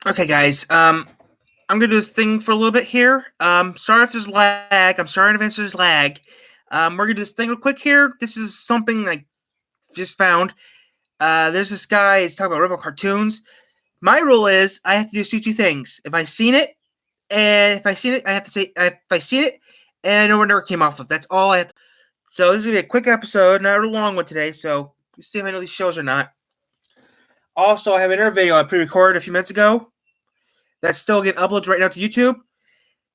Okay, guys. I'm gonna do this thing for a little bit here. Sorry if there's lag. I'm sorry in advance if there's lag. We're gonna do this thing real quick here. This is something I just found. There's this guy. He's talking about rebel cartoons. My rule is I have to do two things. If I seen it, I have to say if I seen it, and I know where it came off of. That's all I have. So this is gonna be a quick episode, not a long one today. So let's see if I know these shows or not. Also, I have another video I pre-recorded a few minutes ago. That's still getting uploaded right now to YouTube.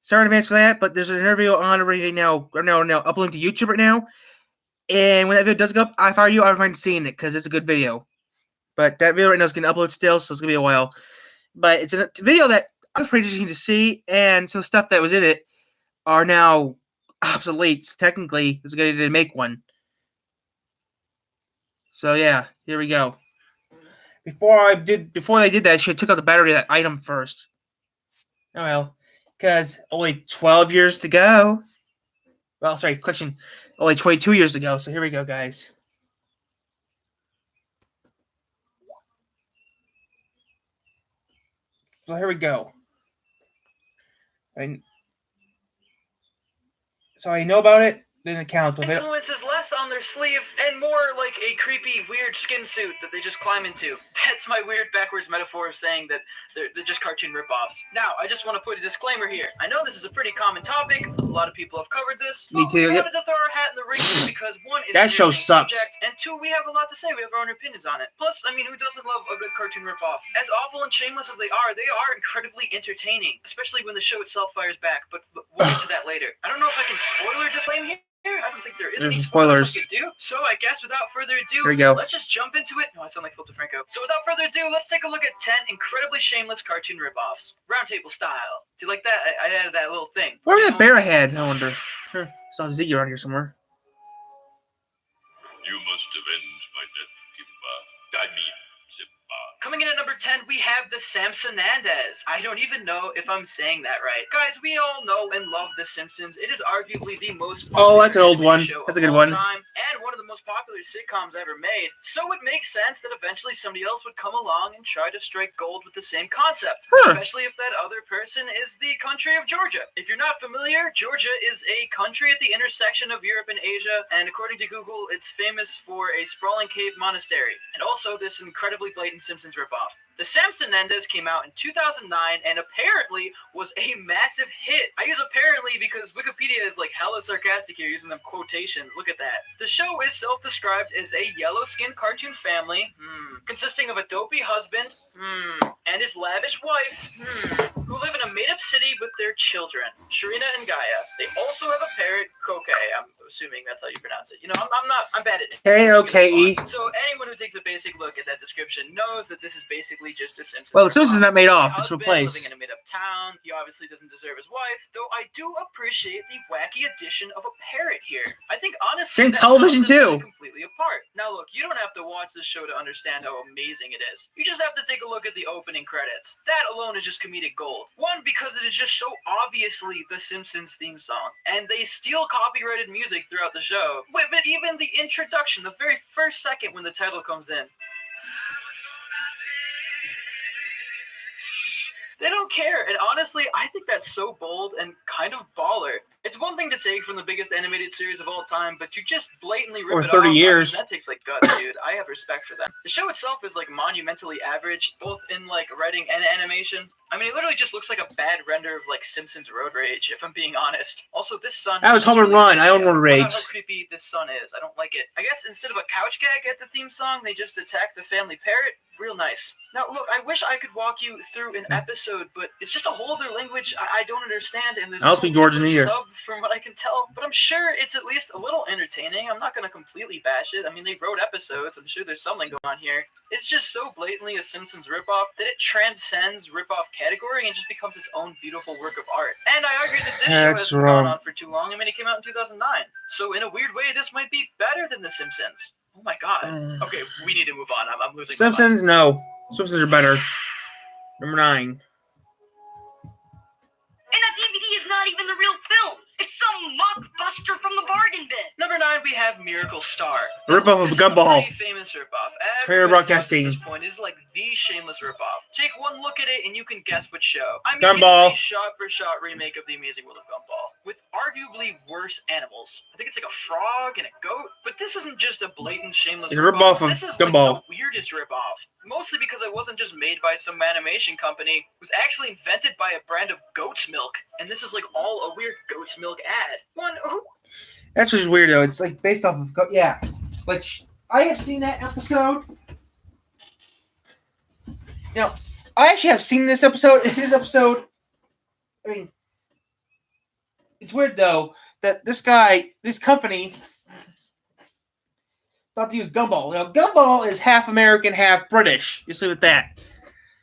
Sorry in advance for that, but there's an interview on already now uploading to YouTube right now. And when that video does go up, if I were you, I would mind seeing it because it's a good video. But that video right now is getting uploaded still, so it's gonna be a while. But it's a video that I'm pretty interesting to see, and some stuff that was in it are now obsolete. Technically, it's a good idea to make one. So yeah, here we go. Before they did that, I should have took out the battery of that item first. Oh well, because only 12 years to go. Well, sorry, question. Only 22 years to go. So here we go, guys. So here we go. So I know about it. Didn't count with it. Influence is less on their sleeve and more like a creepy, weird skin suit that they just climb into. That's my weird backwards metaphor of saying that they're just cartoon ripoffs. Now, I just want to put a disclaimer here. I know this is a pretty common topic. A lot of people have covered this. Me too. We wanted to throw our hat in the ring because one, it's that show sucks, and two, we have a lot to say. We have our own opinions on it. Plus, I mean, who doesn't love a good cartoon ripoff? As awful and shameless as they are incredibly entertaining, especially when the show itself fires back. But we'll get to that later. I don't know if I can spoiler disclaim here. I don't think there's any spoilers. So I guess without further ado, here we go. Let's just jump into it. No, I sound like Phil DeFranco. So without further ado, let's take a look at 10 incredibly shameless cartoon ripoffs. Roundtable style. Do you like that? I added that little thing. Where was that bear head? I wonder. Saw Ziggy around here somewhere. You must avenge my death, Kimba. I mean, Simba. Coming in at number 10, we have the Simpsonandes. I don't even know if I'm saying that right. Guys, we all know and love The Simpsons. It is arguably the most popular that's an old one. That's a good one. Time, and one of the most popular sitcoms ever made. So it makes sense that eventually somebody else would come along and try to strike gold with the same concept. Especially if that other person is the country of Georgia. If you're not familiar, Georgia is a country at the intersection of Europe and Asia, and according to Google, it's famous for a sprawling cave monastery, and also this incredibly blatant Simpsons ripoff. The Simpsonandes came out in 2009 and apparently was a massive hit. I use apparently because Wikipedia is like hella sarcastic here using them quotations. Look at that. The show is self-described as a yellow-skinned cartoon family consisting of a dopey husband and his lavish wife who live in a made-up city with their children, Sharina and Gaia. They also have a parrot, Koke. I'm assuming that's how you pronounce it. You know, I'm bad at it. K-O-K-E. So anyone who takes a basic look at that description knows that this is basically just a Simpsons. Well, the Simpsons is not made off. It's replaced. Living in a made-up town. He obviously doesn't deserve his wife, though I do appreciate the wacky addition of a parrot here. I think honestly, same television too. Completely apart. Now look, you don't have to watch this show to understand how amazing it is. You just have to take a look at the opening credits. That alone is just comedic gold. One, because it is just so obviously the Simpsons theme song, and they steal copyrighted music throughout the show. But even the introduction, the very first second when the title comes in. They don't care, and honestly, I think that's so bold and kind of baller. It's one thing to take from the biggest animated series of all time, but to just blatantly rip it off, 30 years. that takes like guts, dude. I have respect for them. The show itself is like monumentally average, both in like writing and animation. I mean, it literally just looks like a bad render of like Simpsons Road Rage, if I'm being honest. Also, this sun. That was Home and Run. I own Road Rage. How creepy this sun is. I don't like it. I guess instead of a couch gag at the theme song, they just attack the family parrot. Real nice. Now, look, I wish I could walk you through an episode, but it's just a whole other language I don't understand, and there's I don't speak Georgian either. Sub from what I can tell, but I'm sure it's at least a little entertaining. I'm not going to completely bash it. I mean, they wrote episodes. I'm sure there's something going on here. It's just so blatantly a Simpsons ripoff that it transcends ripoff category and just becomes its own beautiful work of art. And I argue that this show has gone on for too long. I mean, it came out in 2009. So in a weird way, this might be better than The Simpsons. Oh my god. Okay, we need to move on. I'm losing Simpsons, no. Simpsons are better. Number 9. And that DVD is not even the real film. It's some mockbuster from the bargain bin. Number 9, we have Miracle Star. Rip-off of Gumball. Pretty famous ripoff. Turner Broadcasting. At this point is like the shameless ripoff. Take one look at it and you can guess which show. I mean, Gumball. it's a shot-for-shot remake of the Amazing World of Gumball, with arguably worse animals. I think it's like a frog and a goat, but this isn't just a blatant, shameless It's a ripoff of This is Gumball. like the weirdest ripoff. Mostly because it wasn't just made by some animation company. It was actually invented by a brand of goat's milk, and this is like all a weird goat's milk ad. That's just weird though. It's like based off of which I have seen that episode. Now, I actually have seen this episode. This episode, I mean, it's weird though that this company thought to use Gumball. Now, Gumball is half American, half British. Just leave it at that.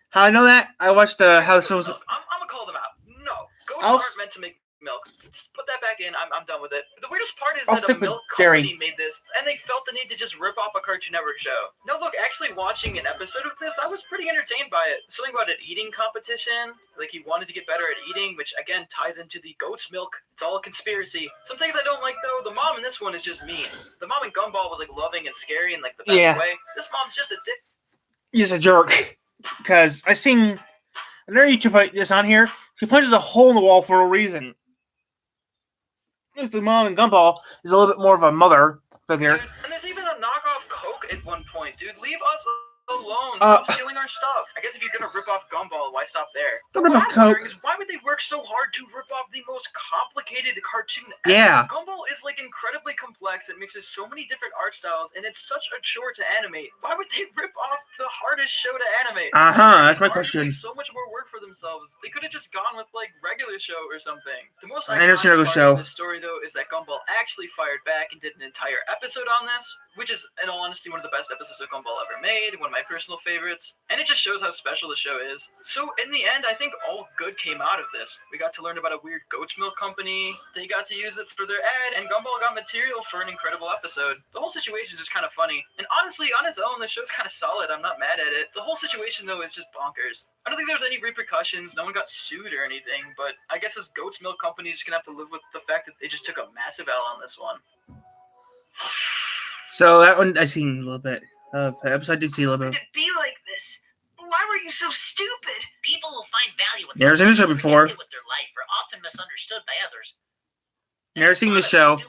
How I know that? I watched how this film was. I'm gonna call them out. No, goats I'll aren't meant to make milk. Just put that back in. I'm done with it. But the weirdest part is I'll that a stick with milk dairy. company made this, and they felt the need to just rip off a Cartoon Network show. No, look, actually watching an episode of this, I was pretty entertained by it. Something about an eating competition, like he wanted to get better at eating, which again ties into the goat's milk. It's all a conspiracy. Some things I don't like though. The mom in this one is just mean. The mom in Gumball was like loving and scary in like the best way. This mom's just a dick. He's a jerk. Because I seen another YouTuber put this on here. She punches a hole in the wall for a reason. The mom in Gumball is a little bit more of a mother figure. Dude, and there's even a knockoff Coke at one point, dude. Leave us alone. Stop stealing our stuff. I guess if you're gonna rip off Gumball, why stop there? Don't rip off Coke. Why would they work so hard to rip off the most complicated cartoon ever? Yeah. Gumball is like incredibly complex. It mixes so many different art styles, and it's such a chore to animate. Why would they rip off the hardest show to animate? That's my question. So much more work for themselves. They could have just gone with like regular show or something. The most I never seen a regular show. Of this story though is that Gumball actually fired back and did an entire episode on this, which is in all honesty one of the best episodes of Gumball ever made, one of my personal favorites, and it just shows how special the show is. So in the end, I think all good came out of this. We got to learn about a weird goat's milk company. They got to use it for their ad, and Gumball got material for an incredible episode. The whole situation is just kind of funny, and honestly, on its own, the show's kind of solid. I'm not mad at it. The whole situation though is just bonkers. I don't think there was any repercussions. No one got sued or anything, but I guess this goat's milk company is just gonna have to live with the fact that they just took a massive L on this one. So that one I seen a little bit of episode. I did see a little bit. It'd be like this. Why were you so stupid? People who find value in Never seen this show something before. with their life are often misunderstood by others. Never seen this show.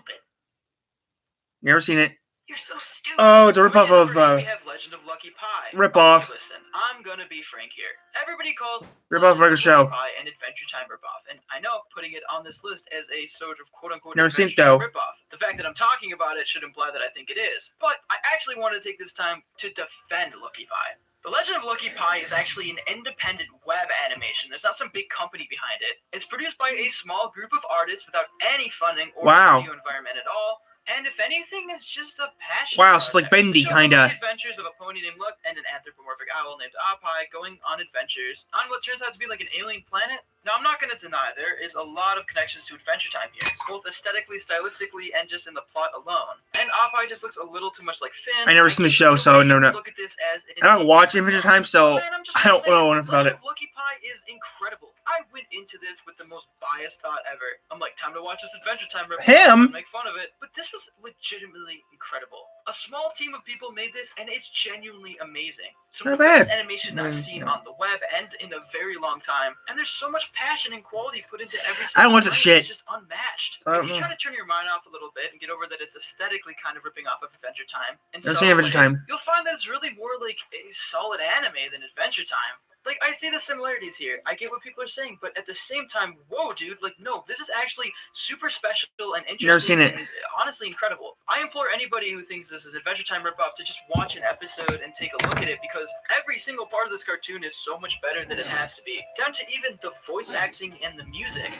Never seen it. You're so stupid. Oh, it's a ripoff of we have Legend of Lucky Pie. ripoff. Okay, listen, I'm gonna be frank here. Everybody calls Ripoff regular show. Lucky Pie and Adventure Time ripoff, and I know putting it on this list as a sort of quote-unquote Never seen it, Adventure Time though. ripoff. The fact that I'm talking about it should imply that I think it is, but I actually want to take this time to defend Lucky Pie. The Legend of Lucky Pie is actually an independent web animation. There's not some big company behind it. It's produced by a small group of artists without any funding or studio environment at all. And if anything, it's just a passion. Wow, it's like Bendy, kinda. The adventures of a pony named Luck and an anthropomorphic owl named Apai going on adventures on what turns out to be like an alien planet. Now, I'm not going to deny there is a lot of connections to Adventure Time here, both aesthetically, stylistically, and just in the plot alone. And Apai just looks a little too much like Finn. I never seen the show, so I don't know. Look at this as I don't watch Adventure Time, so I don't know enough about it. Lucky Pie is incredible. I went into this with the most biased thought ever. I'm like, time to watch this Adventure Time ripoff. Him? Make fun of it. But this was legitimately incredible. A small team of people made this, and it's genuinely amazing. Some of the best animation I've seen on the web and in a very long time. And there's so much passion and quality put into every single I don't watch the shit. It's just unmatched. If you try to turn your mind off a little bit and get over that it's aesthetically kind of ripping off of Adventure Time, and Never seen Adventure Time. you'll find that it's really more like a solid anime than Adventure Time. Like, I see the similarities here. I get what people are saying, but at the same time, whoa, dude, like, no, this is actually super special and interesting. Never seen it. And honestly incredible. I implore anybody who thinks this is an Adventure Time ripoff to just watch an episode and take a look at it, because every single part of this cartoon is so much better than it has to be. Down to even the voice acting and the music.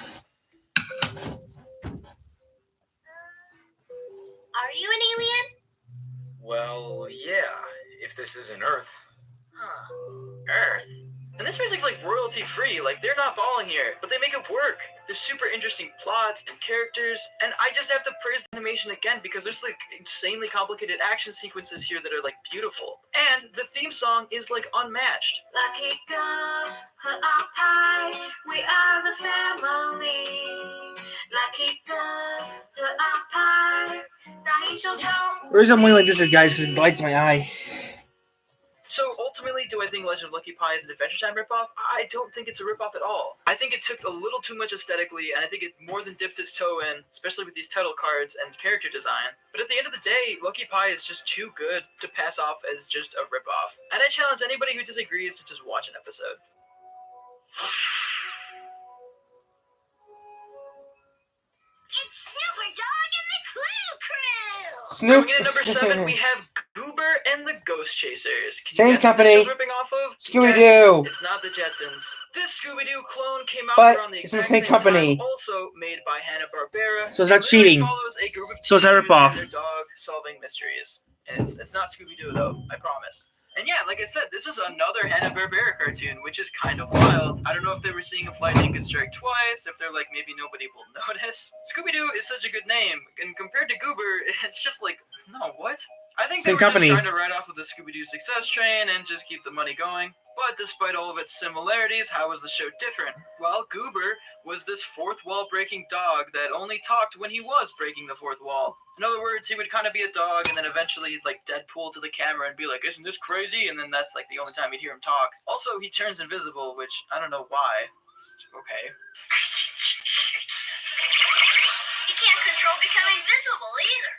Are you an alien? Well, yeah, if this isn't Earth. Huh. Earth. And this music's like royalty free, like they're not balling here, but they make it work. There's super interesting plots and characters, and I just have to praise the animation again because there's like insanely complicated action sequences here that are like beautiful. And the theme song is like unmatched. Lucky girl, her pie, we are the family. Lucky girl, her pie, The reason I'm like this is, guys, because it lights my eye. So ultimately, do I think saying Legend of Lucky Pie is an Adventure Time ripoff, I don't think it's a ripoff at all. I think it took a little too much aesthetically, and I think it more than dipped its toe in, especially with these title cards and character design. But at the end of the day, Lucky Pie is just too good to pass off as just a ripoff. And I challenge anybody who disagrees to just watch an episode. It's Snooper Dog and the Clue Crew! Snoop. Coming in at number 7, we have Goober and the Ghost Chasers. Can you Same guess what company. this show's ripping off of? Scooby-Doo. Yes, it's not the Jetsons. This Scooby-Doo clone came out But around the it's from the exact same company. time, also made by Hanna-Barbera. So it's not It literally cheating. follows a group of So it's not teenagers ripoff. and their dog solving mysteries. And it's not Scooby-Doo though, I promise. And yeah, like I said, this is another Hanna-Barbera cartoon, which is kind of wild. I don't know if they were seeing if lightning could strike twice, if they're like, maybe nobody will notice. Scooby-Doo is such a good name, and compared to Goober, it's just like, no, what? I think Same they were company. just trying to ride off of the Scooby-Doo success train and just keep the money going. But despite all of its similarities, how was the show different? Well, Goober was this fourth wall breaking dog that only talked when he was breaking the fourth wall. In other words, he would kind of be a dog and then eventually like Deadpool to the camera and be like, isn't this crazy? And then that's like the only time you'd hear him talk. Also, he turns invisible, which I don't know why. It's okay. You can't control becoming visible either.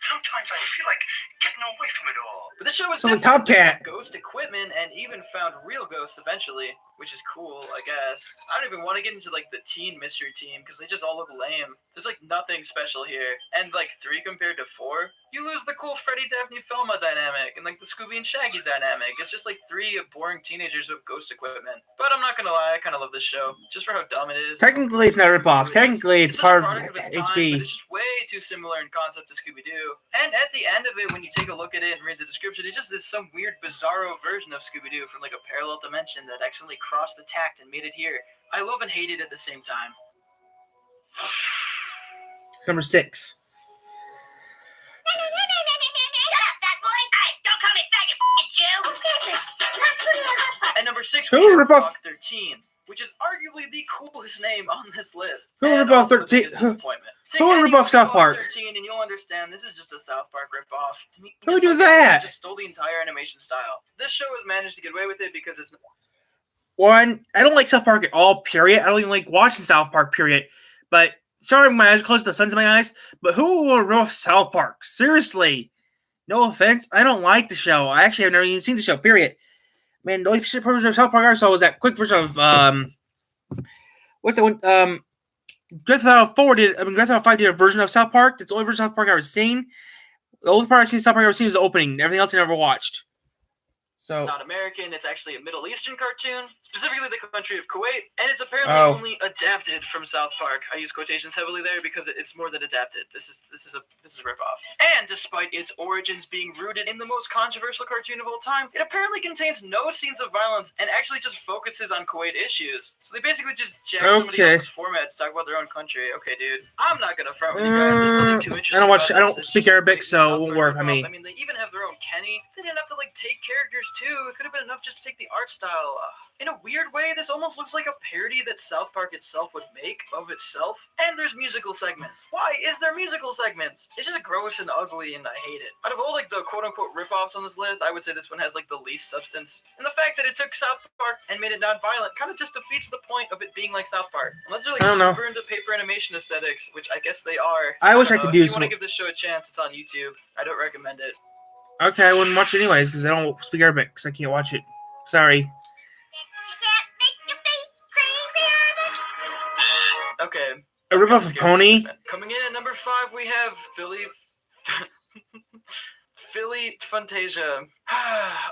Sometimes I feel like getting away from it all. But this show was So the different. Tomcat. Ghost equipment and even found real ghosts eventually, which is cool, I guess. I don't even want to get into like the teen mystery team because they just all look lame. There's like nothing special here. And like 3 compared to 4, you lose the cool Freddy, Daphne, Thelma dynamic and like the Scooby and Shaggy dynamic. It's just like 3 boring teenagers with ghost equipment. But I'm not gonna lie, I kind of love this show just for how dumb it is. Technically, it's not a ripoff. Technically, it's It's just part a of product its time, HB. but it's just way too similar in concept to Scooby-Doo. And at the end of it, when you take a look at it and read the description, it just is some weird, bizarro version of Scooby-Doo from like a parallel dimension that accidentally crossed the tact and made it here. I love and hate it at the same time. Number 6. Shut up, fat boy! Hey, don't call me fat, you Jew! At number 6, Who we have rip off- Rock 13, which is arguably the coolest name on this list. Who and rip off also the 13? biggest disappointment. Take Who would any rip off South Park? 13 and you'll understand this is just a South Park ripoff. I mean, Who just do look at it, that? they just stole the entire animation style. This show has managed to get away with it because it's One, I don't like South Park at all, period. I don't even like watching South Park, period. But, sorry, my eyes are close to the suns in my eyes, but who will rip off South Park? Seriously. No offense, I don't like the show. I actually have never even seen the show, period. Man, the only version of South Park I saw was that quick version of, what's that one? Grand Theft Auto 5 did a version of South Park. That's the only version of South Park I've ever seen. The only part I've seen of South Park I've ever seen is the opening. Everything else I never watched. So, not American, it's actually a Middle Eastern cartoon, specifically the country of Kuwait, and it's apparently Oh. only adapted from South Park. I use quotations heavily there because it's more than adapted. This is a ripoff. And despite its origins being rooted in the most controversial cartoon of all time, it apparently contains no scenes of violence and actually just focuses on Kuwait issues. So they basically just jack somebody Okay. else's format to talk about their own country. Okay, dude. I'm not gonna front with you guys. There's nothing too interesting. I don't watch. about I this. don't It's speak just Arabic, blatant so South it won't Park work on ripoff. me. I mean, they even have their own Kenny. They didn't have to like take characters too. It could have been enough just to take the art style. In a weird way, this almost looks like a parody that South Park itself would make of itself. And there's musical segments. Why is there musical segments? It's just gross and ugly, and I hate it. Out of all like the quote-unquote ripoffs on this list, I would say this one has like the least substance. And the fact that it took South Park and made it non-violent kind of just defeats the point of it being like South Park. Unless they're like I don't know. super into paper animation aesthetics, which I guess they are. I wish don't I could know. do If you want to some- give this show a chance, it's on YouTube. I don't recommend it. Okay, I wouldn't watch it anyways because I don't speak Arabic, so I can't watch it. Sorry. Okay. A ripoff of Scared Pony? for a minute. Coming in at number 5, we have Philly Fantasia.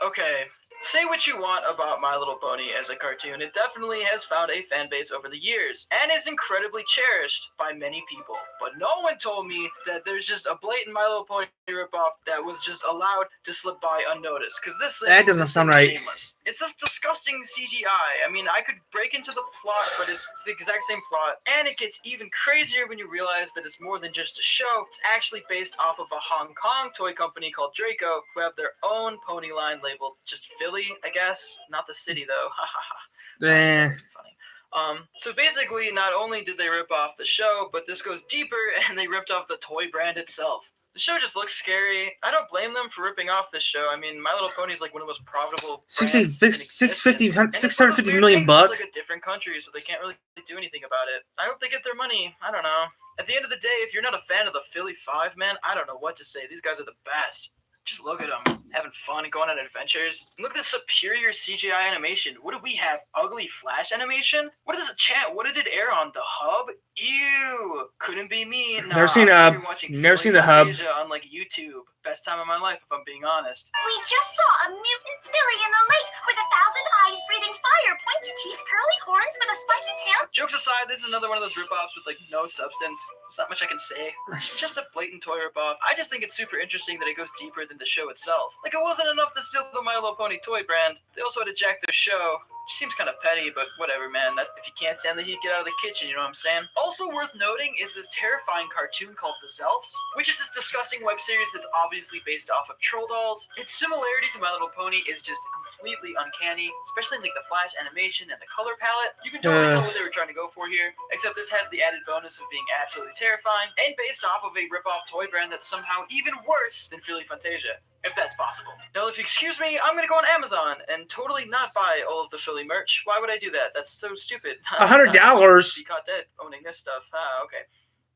Okay. Say what you want about My Little Pony as a cartoon, it definitely has found a fan base over the years, and is incredibly cherished by many people. But no one told me that there's just a blatant My Little Pony ripoff that was just allowed to slip by unnoticed, because this That doesn't sound right. Shameless. It's this disgusting CGI. I mean, I could break into the plot, but it's the exact same plot, and it gets even crazier when you realize that it's more than just a show. It's actually based off of a Hong Kong toy company called Draco, who have their own pony line labeled just Philly, I guess. Not the city, though. Ha ha ha. Eh. That's funny. So basically, not only did they rip off the show, but this goes deeper, and they ripped off the toy brand itself. The show just looks scary. I don't blame them for ripping off this show. I mean, My Little Pony is like one of the most profitable brands in existence. And it's one of those weird $650 million things that's like a different country, so they can't really do anything about it. I hope they get their money. I don't know. At the end of the day, if you're not a fan of the Philly Five, man, I don't know what to say. These guys are the best. Just look at them, having fun and going on adventures. And look at the superior CGI animation. What do we have? Ugly Flash animation? What is it, chat? What did it air on? The Hub? Ew. Couldn't be me. No, Never seen I'm Hub. watching Never Philly seen the Hub. Fantasia on like YouTube. Best time of my life, if I'm being honest. We just saw a mutant filly in the lake with 1,000 eyes, breathing fire, pointy teeth, curly horns with a spiky tail. Jokes aside, this is another one of those ripoffs with like no substance. There's not much I can say. It's just a blatant toy ripoff. I just think it's super interesting that it goes deeper than the show itself. Like, it wasn't enough to steal the My Little Pony toy brand. They also had to jack their show. Which seems kind of petty, but whatever, man. If you can't stand the heat, get out of the kitchen, you know what I'm saying? Also worth noting is this terrifying cartoon called The Zelfs, which is this disgusting web series that's obviously based off of troll dolls. Its similarity to My Little Pony is just completely uncanny, especially in like the flash animation and the color palette. You can totally tell what they were trying to go for here, except this has the added bonus of being absolutely terrifying and based off of a rip-off toy brand that's somehow even worse than Philly Fantasia. If that's possible. Now, if you excuse me, I'm gonna go on Amazon and totally not buy all of the Philly merch. Why would I do that? That's so stupid. $100. Be caught dead owning this stuff. Okay.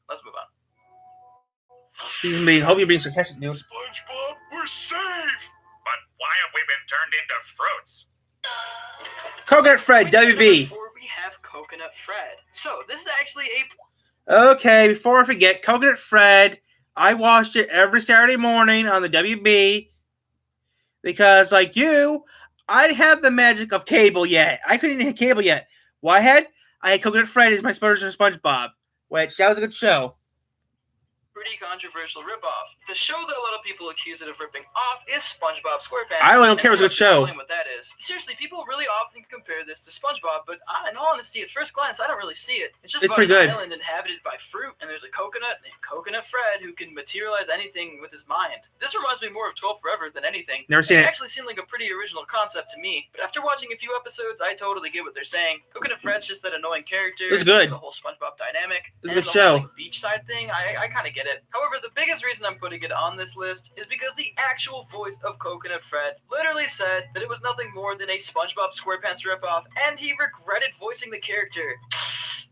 Let's move on. Hope you're being sarcastic, dude. SpongeBob, we're safe! But why have we been turned into fruits? Coconut Fred, WB. Before we have Coconut Fred. So, this is actually Okay, before I forget, Coconut Fred. I watched it every Saturday morning on the WB because, like you, I didn't have the magic of cable yet. I couldn't even hit cable yet. What I had Coconut Fred as my version of SpongeBob, which that was a good show. pretty controversial ripoff. The show that a lot of people accuse it of ripping off is SpongeBob SquarePants. I really don't care. It was a good show. What that is. Seriously, people really often compare this to SpongeBob, but in all honesty, at first glance, I don't really see it. It's just about pretty an good. island inhabited by fruit, and there's a coconut named Coconut Fred who can materialize anything with his mind. This reminds me more of 12 Forever than anything. Never seen it. Actually seemed like a pretty original concept to me, but after watching a few episodes, I totally get what they're saying. Coconut Fred's just that annoying character. It was good. The whole SpongeBob dynamic. It was a and good the whole, show. like, beachside thing, I kind of get it. However, the biggest reason I'm putting it on this list is because the actual voice of Coconut Fred literally said that it was nothing more than a SpongeBob SquarePants ripoff, and he regretted voicing the character.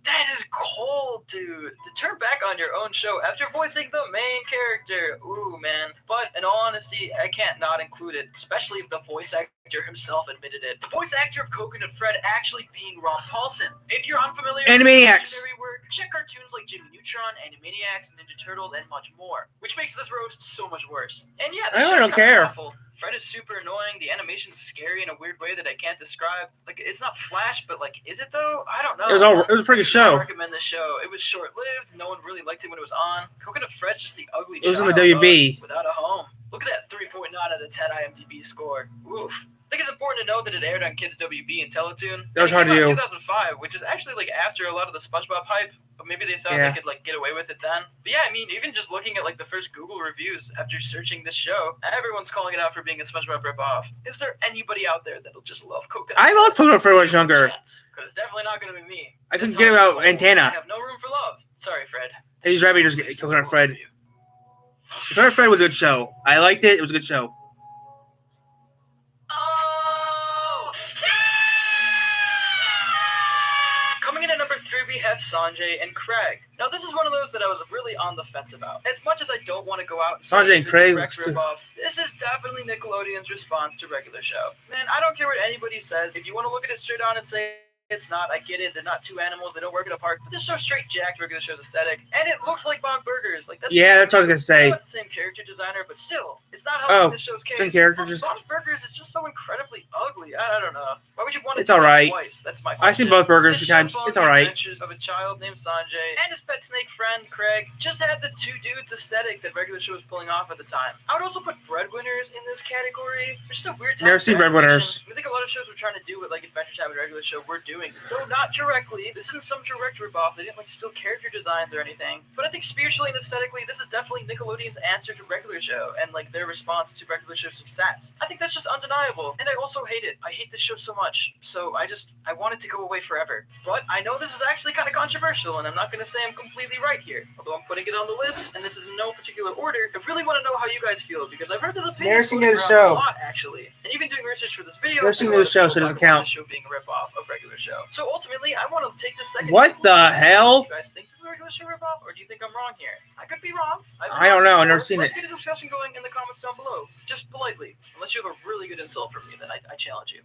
That is cold, dude. To turn back on your own show after voicing the main character. Ooh, man. But in all honesty, I can't not include it, especially if the voice actor himself admitted it. The voice actor of Coconut Fred actually being Ron Paulson. If you're unfamiliar with Animaniacs. legendary work, check cartoons like Jimmy Neutron, Animaniacs, Ninja Turtles, and much more. Which makes this roast so much worse. And yeah, the I show's don't kinda care. awful. Fred is super annoying. The animation's scary in a weird way that I can't describe. Like, it's not Flash, but like, is it though? I don't know. It was a pretty good I show. recommend this show. It was short-lived. No one really liked it when it was on. Coconut Fred's just the ugly It was on child the WB. without a home. Look at that 3.9 out of 10 IMDb score. Oof. I think it's important to know that it aired on Kids WB and Teletoon. That was And it hard came to out in do. 2005, which is actually like after a lot of the SpongeBob hype. But maybe they thought Yeah. they could like get away with it then. But yeah, I mean, even just looking at like the first Google reviews after searching this show, everyone's calling it out for being a SpongeBob ripoff. Is there anybody out there that'll just love Coconut? I loved Coconut Fred when I was younger. Because it's definitely not going to be me. I couldn't This get home about is cold. Antenna. I have no room for love. Sorry, Fred. Hey, these rabbit eaters get Coconut Fred. Coconut Fred was a good show. I liked it. It was a good show. Oh! Coming in at number 3, we have Sanjay and Craig. Now, this is one of those that I was really on the fence about. As much as I don't want to go out and say Sanjay it's and Craig a direct ripoff, this is definitely Nickelodeon's response to regular show. Man, I don't care what anybody says. If you want to look at it straight on and say it's not, I get it. They're not two animals. They don't work it apart. But this show's straight jacked regular show's aesthetic, and it looks like Bog Burgers. Like that's Yeah, that's what I was gonna say. It's the same character designer, but still, it's not helping this show's case. same character Plus, Bob's Burgers is just so incredibly ugly. I don't know. Why would you want to It's do that alright. twice? That's my I've seen question. both burgers a This few times. show follows It's the alright. adventures of a child named Sanjay and his pet snake friend Craig. Just had the two dudes aesthetic that regular show was pulling off at the time. I would also put Breadwinners in this category. It's just a weird time. Never for seen animation. Breadwinners. I think a lot of shows we're trying to do with like Adventure Time and regular show we're doing. doing, though not directly. This isn't some direct ripoff. They didn't like steal character designs or anything. But I think spiritually and aesthetically, this is definitely Nickelodeon's answer to regular show and like their response to regular show success. I think that's just undeniable, and I also hate it. I hate this show so much. So I want it to go away forever. But I know this is actually kind of controversial, and I'm not going to say I'm completely right here. Although I'm putting it on the list, and this is in no particular order. I really want to know how you guys feel because I've heard this opinion Never seen floating the around show. a lot actually, and even doing research for this video. Never seen the show, so it doesn't count. The show being a ripoff of regular show. So ultimately, I want to take this second. What the hell? Do you guys think this is a regular show ripoff, or do you think I'm wrong here? I could be wrong. I don't know. I've never seen Let's it. get a discussion going in the comments down below, just politely. Unless you have a really good insult for me, then I challenge you.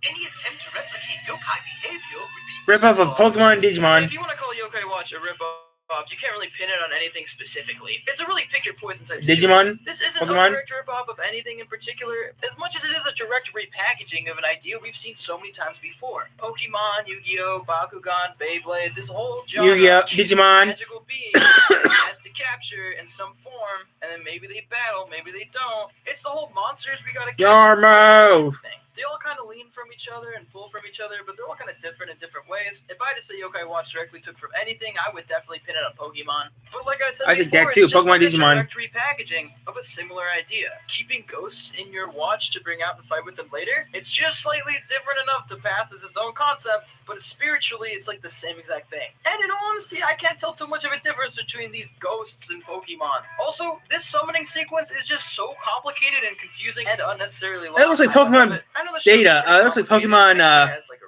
Any attempt to replicate yokai behavior would be Rip-off of Pokemon and Digimon. If you want to call Yokai Watch a ripoff, you can't really pin it on anything specifically. It's a really pick your poison type situation. Digimon? This isn't Pokemon? a direct ripoff of anything in particular, as much as it is a direct repackaging of an idea we've seen so many times before. Pokemon, Yu-Gi-Oh, Bakugan, Beyblade, this whole genre Yu-Gi-Oh, chooses Digimon. magical beings that it has to capture in some form, and then maybe they battle, maybe they don't. It's the whole monsters we gotta catch Yarmo! thing. They all kind of lean from each other and pull from each other, but they're all kind of different in different ways. If I had to say Yokai Watch directly took from anything, I would definitely pin it on Pokemon. But like I said I think before, that too, it's just Pokemon, like a Digimon. direct repackaging of a similar idea. Keeping ghosts in your watch to bring out and fight with them later, it's just slightly different enough to pass as its own concept, but spiritually, it's like the same exact thing. And in all honesty, I can't tell too much of a difference between these ghosts and Pokemon. Also, this summoning sequence is just so complicated and confusing and unnecessarily long. That looks like Pokemon Data. That looks like Pokemon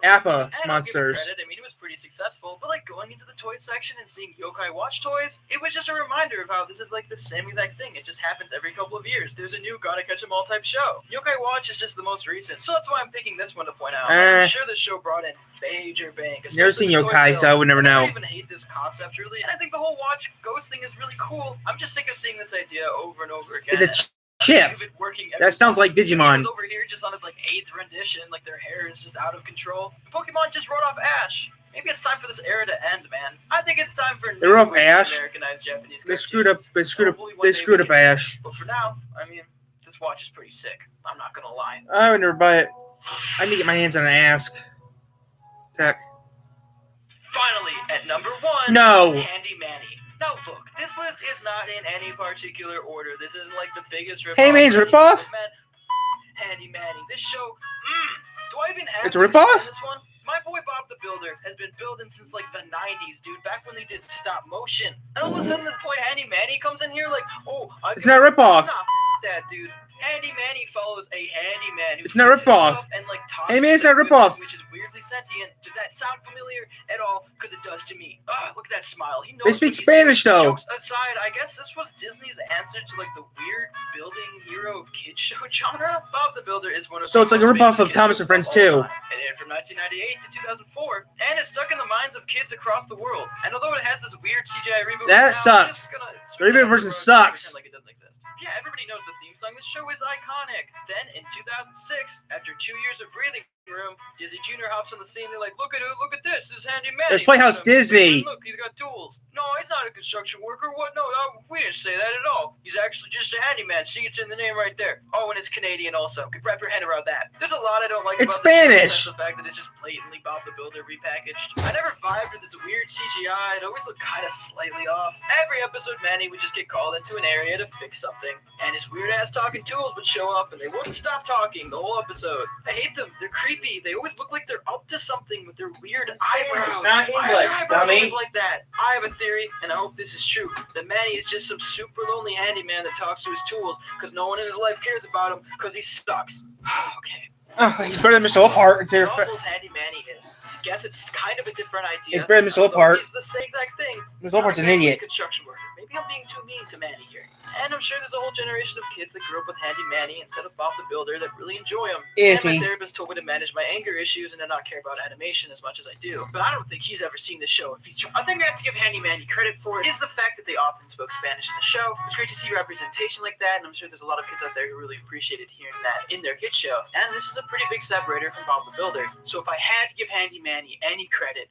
Appa monsters. I mean, it was pretty successful, but like going into the toy section and seeing Yokai Watch toys, it was just a reminder of how this is like the same exact thing. It just happens every couple of years. There's a new Gotta Catch 'Em All type show. Yokai Watch is just the most recent, so that's why I'm picking this one to point out. I'm sure this show brought in major bank. Never seen especially the toy Yokai, sales. so I would never I know. don't even hate this concept really, and I think the whole Watch Ghost thing is really cool. I'm just sick of seeing this idea over and over again. It's a chip. That sounds like Digimon. Over here, just on its like 8th rendition, like their hair is just out of control. Pokemon just wrote off Ash. Maybe it's time for this era to end, man. I think it's time for They wrote off Ash? Americanized Japanese They screwed up. cartoons. They screwed up. Hopefully one They day screwed we up can- Ash. But for now, I mean, this watch is pretty sick. I'm not gonna lie. I would never buy it. I need to get my hands on an Ask. Heck. Finally, at number 1, No. Handy Manny. Now look, this list is not in any particular order. This isn't like the biggest ripoff. Hey, Man's ripoff? Man, Handy Manny. This show, do I even have It's a to explain ripoff? this one? My boy Bob the Builder has been building since like the 90s, dude. Back when they did stop motion. And all of a sudden, this boy Handy Manny comes in here like, oh, It's not a ripoff. Nah, that dude. Handy Manny follows a handyman who It's not fixes ripoff. stuff and like talks Handy to Man's not the ripoff. which is weirdly sentient. Does that sound familiar at all? Because it does to me. Ah, look at that smile. He knows They speak what he's Spanish, doing. though. Jokes aside, I guess this was Disney's answer to like the weird building hero kid show genre. Bob the Builder is one of So the it's like a most ripoff famous of kid Thomas shows and Friends, all too. time. It aired from 1998 to 2004, and it's stuck in the minds of kids across the world. And although it has this weird CGI reboot, That right now, I'm sucks. just gonna The reboot version sucks. Like it doesn't exist. Yeah, everybody knows the theme song. This show is iconic. Then in 2006, after 2 years of breathing room, Disney Jr. hops on the scene. They're like, look at this. This is Handy Manny. It's Playhouse Disney. Look, he's got tools. No, he's not a construction worker. What? No, we didn't say that at all. He's actually just a handyman. See, it's in the name right there. Oh, and it's Canadian also. Could wrap your head around that. There's a lot I don't like It's about this show, Spanish. except the fact that it's just blatantly Bob the Builder repackaged. I never vibed with its weird CGI. It always looked kind of slightly off. Every episode, Manny would just get called into an area to fix something, and his weird-ass talking tools would show up, and they wouldn't stop talking the whole episode. I hate them. They're creepy. They always look like they're up to something with their weird eyebrows. not Why are English, their eyebrows dummy. always like that? I have a theory, and I hope this is true, that Manny is just some super lonely handyman that talks to his tools because no one in his life cares about him because he sucks. Okay. He's better than Mr. Lopart. As awful as Handy Manny is, I guess it's kind of a different idea. It's better than Mr. Although Lopart. He's the same exact thing. Mr. Lopart's an Not a idiot. construction worker. Maybe I'm being too mean to Manny here. And I'm sure there's a whole generation of kids that grew up with Handy Manny instead of Bob the Builder that really enjoy him. And my Iffy. therapist told me to manage my anger issues and to not care about animation as much as I do. But I don't think he's ever seen the show. If he's I think I have to give Handy Manny credit for it is the fact that they often spoke Spanish in the show. It was great to see representation like that, and I'm sure there's a lot of kids out there who really appreciated hearing that in their kids show. And this is a pretty big separator from Bob the Builder. So if I had to give Handy Manny any credit,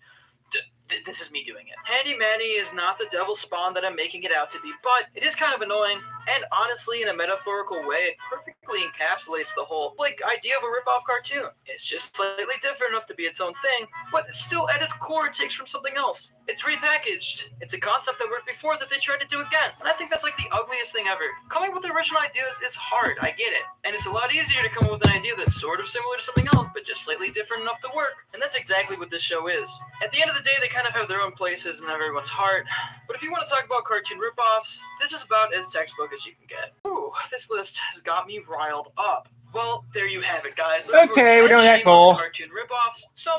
this is me doing it. Handy Manny is not the devil spawn that I'm making it out to be, but it is kind of annoying And honestly, in a metaphorical way, it perfectly encapsulates the whole idea of a rip-off cartoon. It's just slightly different enough to be its own thing, but still at its core it takes from something else. It's repackaged. It's a concept that worked before that they tried to do again. And I think that's like the ugliest thing ever. Coming up with original ideas is hard, I get it. And it's a lot easier to come up with an idea that's sort of similar to something else, but just slightly different enough to work. And that's exactly what this show is. At the end of the day, they kind of have their own places in everyone's heart. But if you want to talk about cartoon ripoffs, this is about as textbook as you can get. Ooh, this list has got me riled up. Well, there you have it, guys. Okay, we're doing that goal. Cartoon ripoffs. So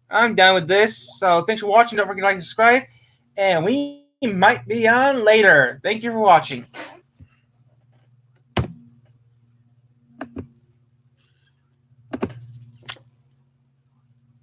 I'm done with this. So thanks for watching. Don't forget to like and subscribe. And we might be on later. Thank you for watching.